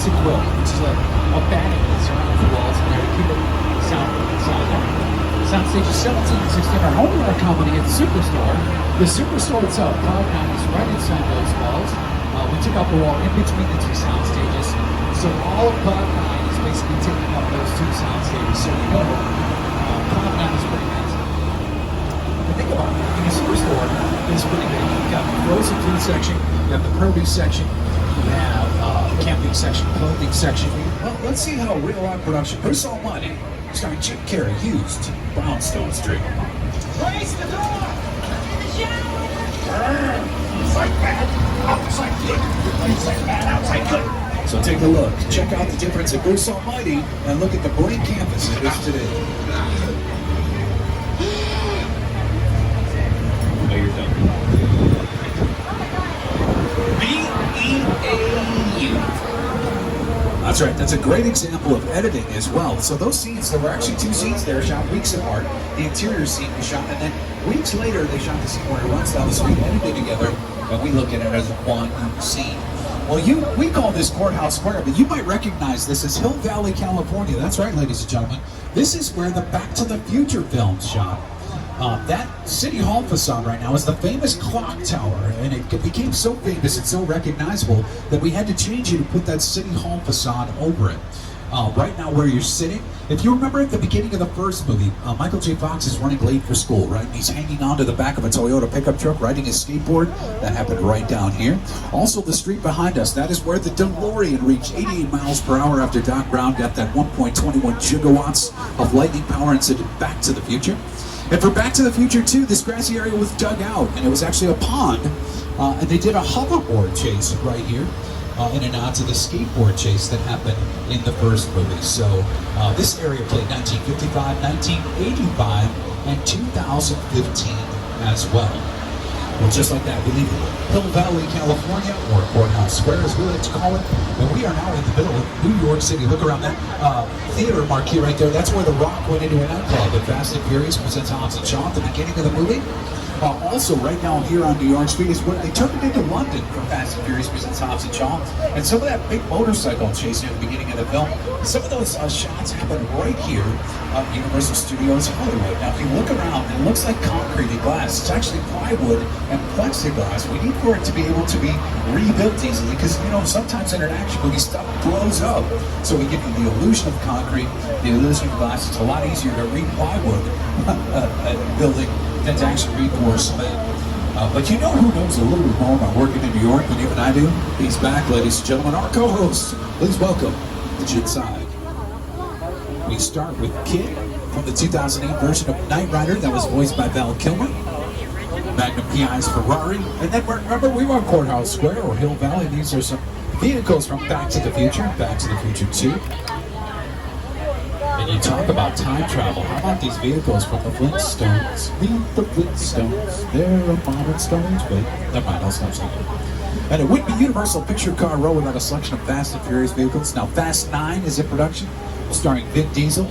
classic quilt, which is a batting that's around the walls in there to keep it sound. Soundstage is 1716, our homeowner company at the Superstore. The Superstore itself, Cloud9 is right inside those walls. We took out the wall in between the two sound stages. So all of Cloud9 is basically taking up those two sound stages. So you know, Cloud9 is pretty massive. But think about it, in the Superstore, it's pretty big. You've got the frozen food section, you have the produce section, you have the camping section, clothing section. Well, let's see how real-life production, Bruce Almighty, starring Chip Carey, used Brownstone Street. Raise the door! Inside bad, outside good. Inside bad, outside good. So take a look. Check out the difference of Bruce Almighty and look at the blank canvas it is today. Oh, you're done. B-E-A-U. That's right. That's a great example of editing as well. So those scenes, there were actually two scenes there shot weeks apart. The interior scene was shot, and then weeks later they shot the scene where he runs down the street, edited together, and we look at it as one scene. Well, we call this Courthouse Square, but you might recognize this as Hill Valley, California. That's right, ladies and gentlemen. This is where the Back to the Future films shot. That City Hall facade right now is the famous clock tower, and it became so famous and so recognizable that we had to change it and put that City Hall facade over it. Right now where you're sitting, if you remember at the beginning of the first movie, Michael J. Fox is running late for school, right? And he's hanging onto the back of a Toyota pickup truck, riding his skateboard. That happened right down here. Also, the street behind us, that is where the DeLorean reached 88 miles per hour after Doc Brown got that 1.21 gigawatts of lightning power and sent it back to the future. And for Back to the Future 2, this grassy area was dug out, and it was actually a pond, and they did a hoverboard chase right here, in a nod to the skateboard chase that happened in the first movie. So this area played 1955, 1985, and 2015 as well. Well, just like that, we leave Hill Valley, California, or Courthouse Square, as we like to call it. And we are now in the middle of New York City. Look around that theater marquee right there. That's where The Rock went into a nightclub at Fast and Furious presents Hobbs and Shaw at the beginning of the movie. Also, right now here on New York Street is where they turned it into London for Fast and Furious presents Hobbs and Shaw. And some of that big motorcycle chasing at the beginning of the film, some of those shots happen right here at Universal Studios Hollywood. Now, if you look around, it looks like concrete and glass. It's actually plywood and plexiglass. We need for it to be able to be rebuilt easily because, you know, sometimes in an action movie, stuff blows up. So we give you the illusion of concrete, the illusion of glass. It's a lot easier to re-plywood a building than to actually re-pour cement. But you know who knows a little bit more about working in New York than even I do? He's back, ladies and gentlemen. Our co-host, please welcome the Jid Side. We start with Kid from the 2008 version of Knight Rider that was voiced by Val Kilmer. Magnum PI's Ferrari. And then remember, we were on Courthouse Square or Hill Valley. These are some vehicles from Back to the Future, Back to the Future 2. And you talk about time travel. How about these vehicles from the Flintstones? Meet the Flintstones. They're a modern Stones, but never mind, I'll stop saying it. And it wouldn't be Universal Picture Car Row without a selection of Fast and Furious vehicles. Now, Fast 9 is in production, starring Vin Diesel.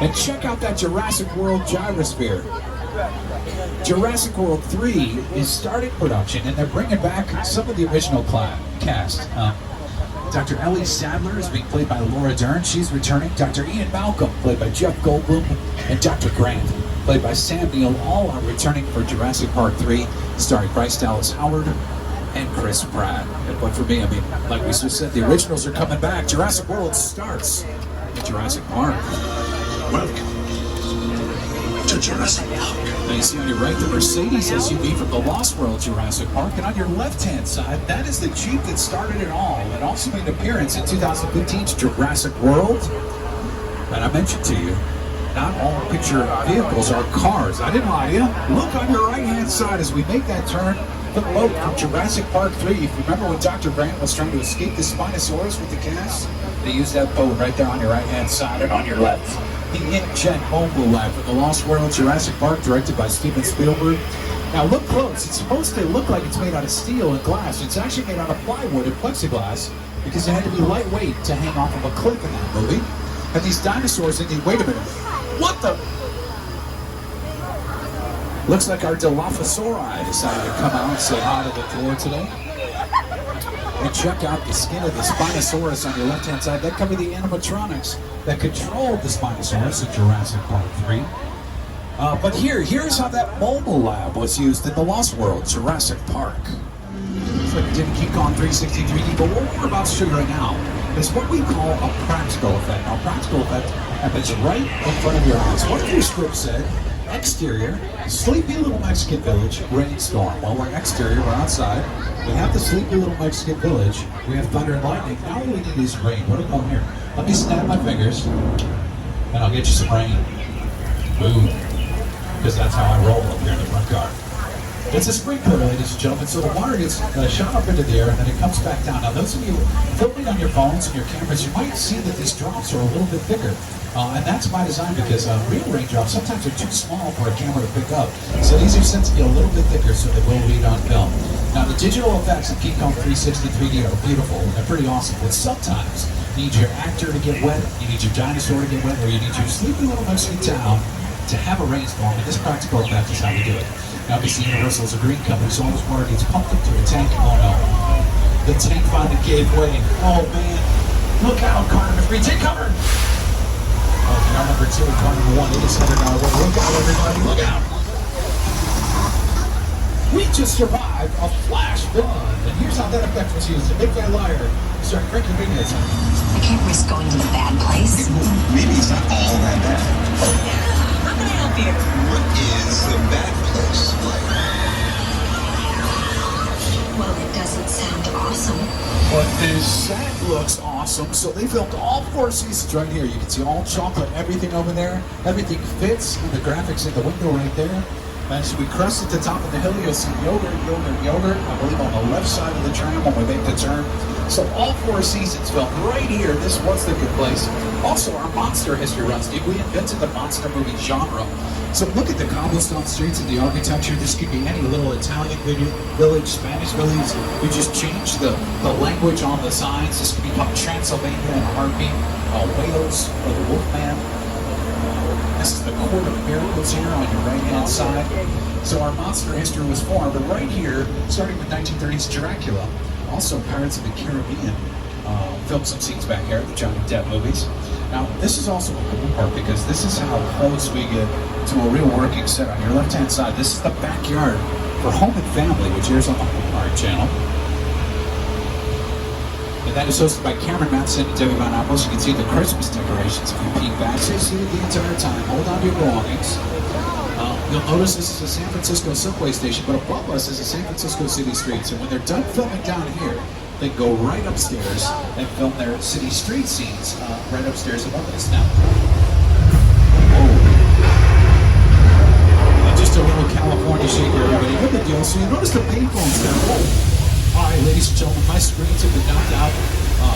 And check out that Jurassic World gyrosphere. Jurassic World 3 is starting production, and they're bringing back some of the original cast. Dr. Ellie Sadler is being played by Laura Dern. She's returning. Dr. Ian Malcolm, played by Jeff Goldblum. And Dr. Grant, played by Sam Neill, all are returning for Jurassic Park 3, starring Bryce Dallas Howard and Chris Pratt. But for me, I mean, like we just said, the originals are coming back. Jurassic World starts in Jurassic Park. Welcome to Jurassic Park. Now you see on your right the Mercedes SUV from the Lost World Jurassic Park, and on your left-hand side, that is the Jeep that started it all. It also made an appearance in 2015's Jurassic World. And I mentioned to you, not all picture vehicles are cars. I didn't lie to you. Look on your right-hand side as we make that turn. The boat from Jurassic Park 3. If you remember when Dr. Grant was trying to escape the Spinosaurus with the cast, they used that boat right there on your right-hand side and on your left. The InJet mobile lab from the Lost World Jurassic Park, directed by Steven Spielberg. Now look close. It's supposed to look like it's made out of steel and glass. It's actually made out of plywood and plexiglass because it had to be lightweight to hang off of a cliff in that movie. And these dinosaurs in the... Wait a minute. What the... Looks like our Dilophosauri decided to come out and say hi to the floor today. and check out the skin of the Spinosaurus on your left-hand side. That could be the animatronics that controlled the Spinosaurus in Jurassic Park 3. But here's how that mobile lab was used in the Lost World, Jurassic Park. It's like it didn't keep on 360 3D, but what we're about to show you right now is what we call a practical effect. Now, practical effect happens right in front of your eyes. What if your script said, exterior, sleepy little Mexican village, rainstorm? Well, we're exterior, we're outside. We have the sleepy little Mexican village. We have thunder and lightning. Now all we need is rain. What do we want here? Let me snap my fingers, and I'll get you some rain. Boom. Because that's how I roll up here in the front car. It's a sprinkler, ladies and gentlemen, so the water gets shot up into the air and then it comes back down. Now, those of you filming on your phones and your cameras, you might see that these drops are a little bit thicker. And that's by design because real raindrops sometimes are too small for a camera to pick up. So these are sent to be a little bit thicker so they will read on film. Now, the digital effects in King Kong 360 3D are beautiful and they're pretty awesome, but sometimes you need your actor to get wet, you need your dinosaur to get wet, or you need your sleepy little Mexican town to have a rainstorm, and this practical effect is how we do it. Now, obviously, Universal is a green company, so all this water gets pumped into a tank. Oh no. The tank finally gave way. Oh man. Look out, car number 3, take cover! Oh, car number 2, car number 1, it is headed our way. Look out, everybody, look out! We just survived a flash flood, and here's how that effect was used. A big fat liar. Sorry, drink your fingers. I can't risk going to the bad place. Maybe it's not all that bad. How can I help you? What is the bad place like? Well, it doesn't sound awesome. But this set looks awesome. So they filmed all 4 seasons right here. You can see all chocolate, everything over there. Everything fits, and the graphics in the window right there. As we crest at the top of the hill, you'll see yogurt, I believe on the left side of the tram when we make the turn. So all 4 seasons filmed right here. This was the good place. Also, our monster history runs deep. We invented the monster movie genre. So look at the cobblestone streets and the architecture. This could be any little Italian village, Spanish village. We just changed the language on the signs. This could be called Transylvania in a heartbeat, Wales or the Wolfman. This is the Court of Miracles here on your right-hand side. So our monster history was formed, but right here, starting with 1930s Dracula, also Pirates of the Caribbean, filmed some scenes back here, the Johnny Depp movies. Now, this is also a cool part because this is how close we get to a real working set. On your left-hand side, this is the backyard for Home and Family, which airs on the Hallmark channel. And that is hosted by Cameron Matheson and Debbie Van Apples. You can see the Christmas decorations if you peek back. Stay seated the entire time. Hold on to your belongings. You'll notice this is a San Francisco subway station, but above us is a San Francisco city streets. And when they're done filming down here, they go right upstairs and film their city street scenes right upstairs above us. Now, just a little California shake here, everybody. Good the deal. So you notice the payphones there. All right, ladies and gentlemen, my screens have been knocked out.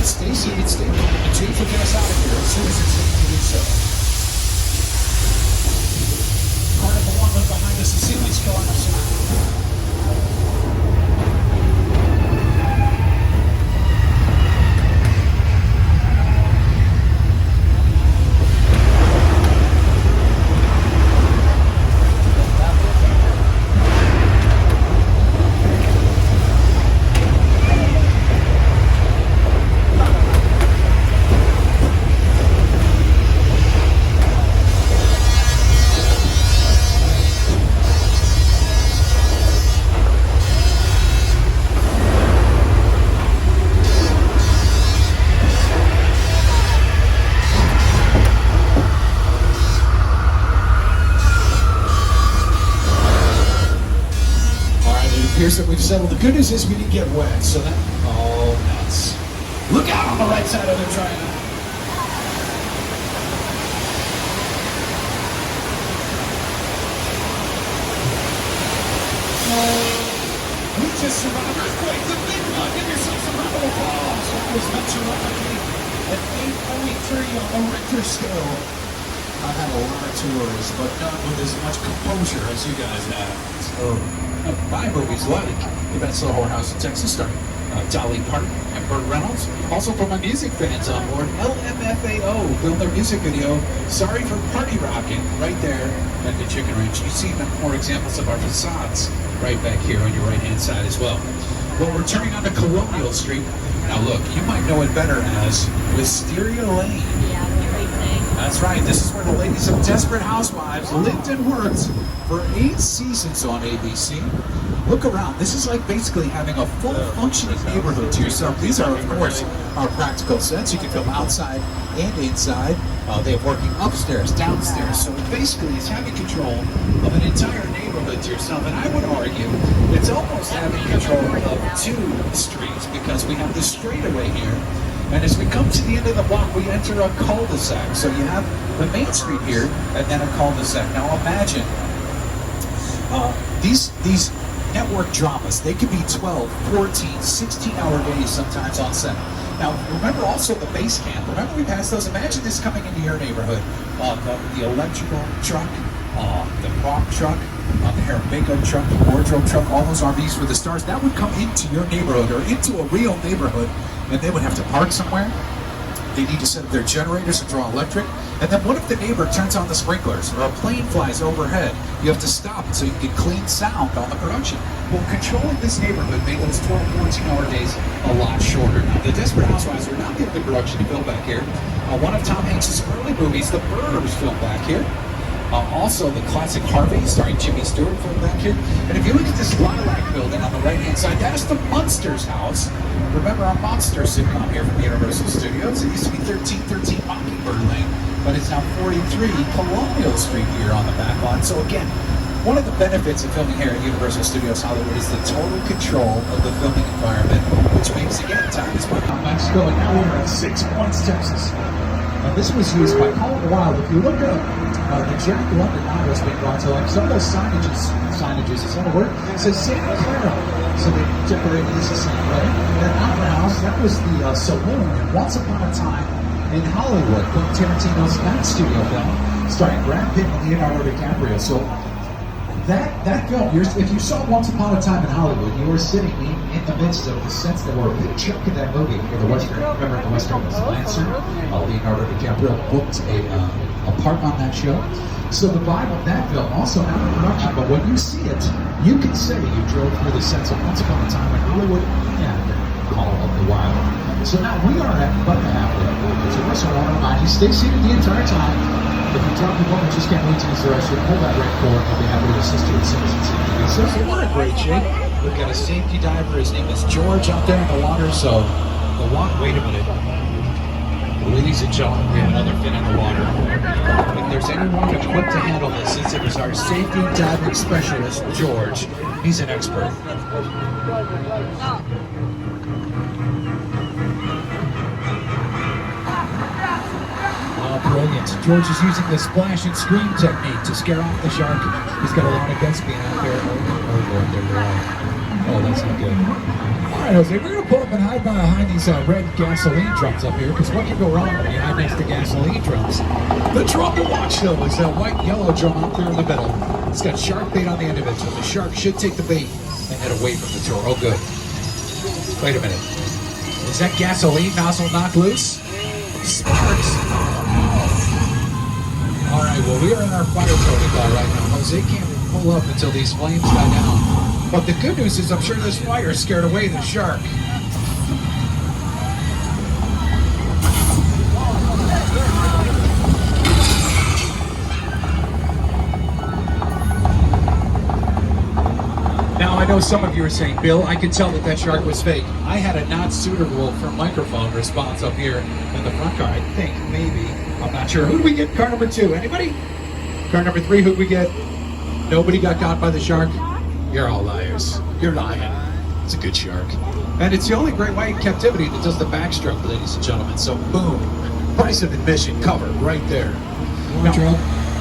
Stay seated, stay calm, and Chief will get us out of here as soon as it's safe to do so. Car number 1 look behind us and see what's going on. That we've settled. The good news is we didn't get wet, so that nuts. Look out on the right side of the triangle. We just survived earthquake, the big one. Give yourself some round of applause. That was Venturati at 8.3 on the Richter scale. I've had a lot of tours, but not with as much composure as you guys have. So, my movies like Events of the Whorehouse in Texas, starring Dolly Parton and Burt Reynolds. Also for my music fans on board, LMFAO filmed their music video, Sorry for Party Rockin', right there at the Chicken Ranch. You see more examples of our facades right back here on your right-hand side as well. Well, we're turning onto Colonial Street. Now look, you might know it better as Wisteria Lane. That's right, this is where the ladies of Desperate Housewives lived and worked for 8 seasons on ABC. Look around, this is like basically having a full functioning neighborhood to yourself. These are, of course, our practical sets. You can film outside and inside. They have working upstairs, downstairs. So it basically is having control of an entire neighborhood to yourself. And I would argue it's almost having control of 2 streets because we have this straightaway here. And as we come to the end of the block, we enter a cul-de-sac. So you have the main street here and then a cul-de-sac. Now imagine these network dramas, they can be 12, 14, 16-hour days sometimes on set. Now, remember also the base camp. Remember we passed those? Imagine this coming into your neighborhood. The electrical truck, the prop truck, the hair and makeup truck, the wardrobe truck, all those RVs for the stars, that would come into your neighborhood or into a real neighborhood, and they would have to park somewhere. They need to set up their generators to draw electric. And then what if the neighbor turns on the sprinklers or a plane flies overhead? You have to stop so you can get clean sound on the production. Well, controlling this neighborhood made those 12, 14-hour days a lot shorter. Now, the Desperate Housewives were not the only production to film back here. One of Tom Hanks' early movies, The Burbs, filmed back here. Also, the classic Harvey, starring Jimmy Stewart, filmed back here. And if you look at this lilac building on the right-hand side, that is the Munsters house. Remember our Monster sitcom here from Universal Studios? It used to be 1313 Mockingbird Lane, but it's now 43 Colonial Street here on the Backlot. So again, one of the benefits of filming here at Universal Studios Hollywood is the total control of the filming environment, which makes, again, time is money. Mexico, and now we're at 6 Points, Texas. Now this was used by Colin Wild. If you look up the Jack London novel's been brought to life, some of those signages, is that a word? It says Santa Clara. So they decorated this the same way. That opera house, that was the saloon in Once Upon a Time in Hollywood, Quentin Tarantino's night studio film, starring Brad Pitt and Leonardo DiCaprio. So that film, if you saw Once Upon a Time in Hollywood, you were sitting in the midst of the sets that were a big chunk of that movie for the Western. Remember the Western was Lancer? Leonardo DiCaprio booked a part on that show. So the vibe of that film also out of production, but when you see it, you can say you drove through the sets of Once Upon a Time in Hollywood and Call of the Wild. So now we are at about the halfway point. So first I want to remind you, stay seated the entire time. If you drop your phone and just can't wait to use the restroom, hold that red cord. I'll be happy to assist you as soon as it's easy. So we're in great shape. We've got a safety diver. His name is George out there in the water. So the water. Wait a minute. Ladies and gentlemen, we have another fin in the water. If there's anyone equipped to handle this, it is our safety diving specialist, George. He's an expert. Brilliant. George is using the splash and scream technique to scare off the shark. He's got a lot of guts being out there. Oh, Lord, there they are. Oh, that's not good. All right, Jose, we're going to pull up and hide behind these red gasoline drums up here, because what can go wrong when you hide next to gasoline drums? The drum to watch, though, is that white-yellow drum out there in the middle. It's got shark bait on the end of it, so the shark should take the bait and head away from the tour. Oh, good. Wait a minute. Is that gasoline nozzle knocked loose? Sparks. All right, well, we are in our fire protocol right now. Jose can't pull up until these flames die down. But the good news is I'm sure this fire scared away the shark. Now, I know some of you are saying, Bill, I can tell that shark was fake. I had a not suitable for microphone response up here in the front car. I think, maybe. I'm not sure. Who do we get car number 2? Anybody? Car number 3, who'd we get? Nobody got caught by the shark? You're all liars. You're lying. It's a good shark. And it's the only great white in captivity that does the backstroke, ladies and gentlemen. So, boom. Price of admission covered right there. Now,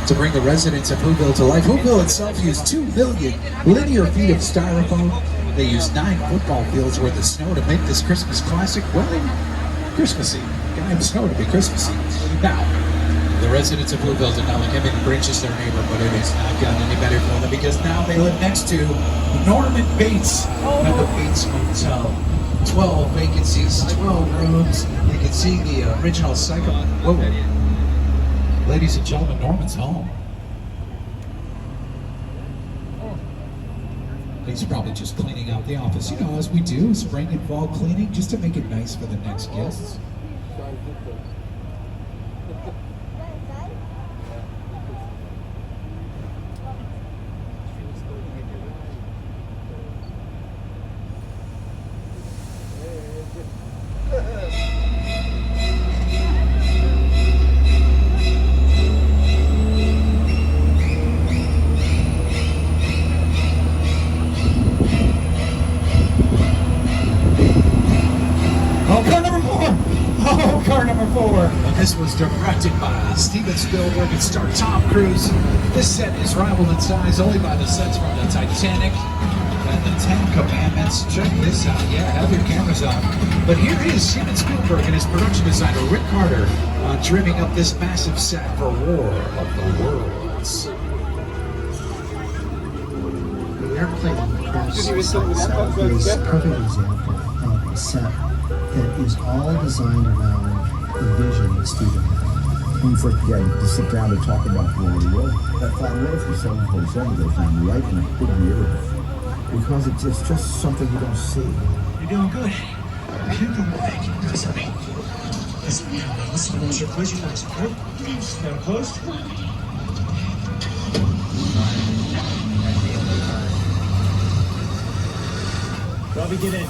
to bring the residents of Whoville to life, Whoville itself used 2 million linear feet of styrofoam. They used 9 football fields worth of snow to make this Christmas classic, well, Christmassy. Gotta have snow to be Christmassy. Now, the residents of Whoville did not like having the Grinch as their neighbor, but it has not gotten any better for them because now they live next to Norman Bates at the Bates Hotel. 12 vacancies, 12 rooms. You can see the original Psycho. Whoa. Ladies and gentlemen, Norman's home. He's probably just cleaning out the office, you know, as we do, spring and fall cleaning, just to make it nice for the next guests. This was directed by Steven Spielberg and starred Tom Cruise. This set is rivaled in size only by the sets from the Titanic and the Ten Commandments. Check this out. Yeah, have your cameras on. But here is Steven Spielberg and his production designer Rick Carter dreaming up this massive set for War of the Worlds. The airplane crash is a perfect example of a set that is all designed around the vision that Stephen had. When we first began to sit down to talk about War of the World, I thought, what if the 747 goes down right in the middle of the river? Because it's just something you don't see. You're doing good. You're doing good. Because I mean, listen, what's your pleasure, guys? Now close. Robbie, get in.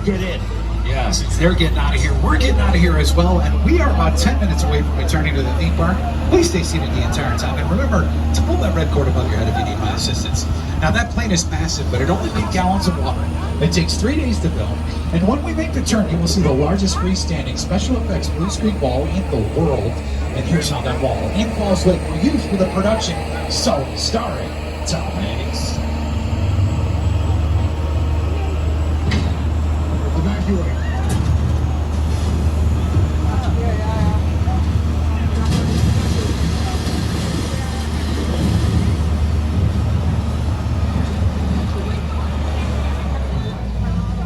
Get in. Yeah, since they're getting out of here, we're getting out of here as well, and we are about 10 minutes away from returning to the theme park. Please stay seated the entire time, and remember to pull that red cord above your head if you need my assistance. Now, that plane is massive, but it only made gallons of water. It takes 3 days to build, and when we make the turn, you will see the largest freestanding special effects blue screen wall in the world. And here's how that wall in Falls Lake were used for the production, so starring Tom Hanks. Evacuate.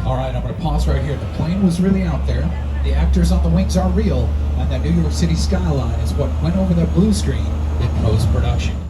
All right, I'm going to pause right here. The plane was really out there. The actors on the wings are real, and the New York City skyline is what went over the blue screen in post-production.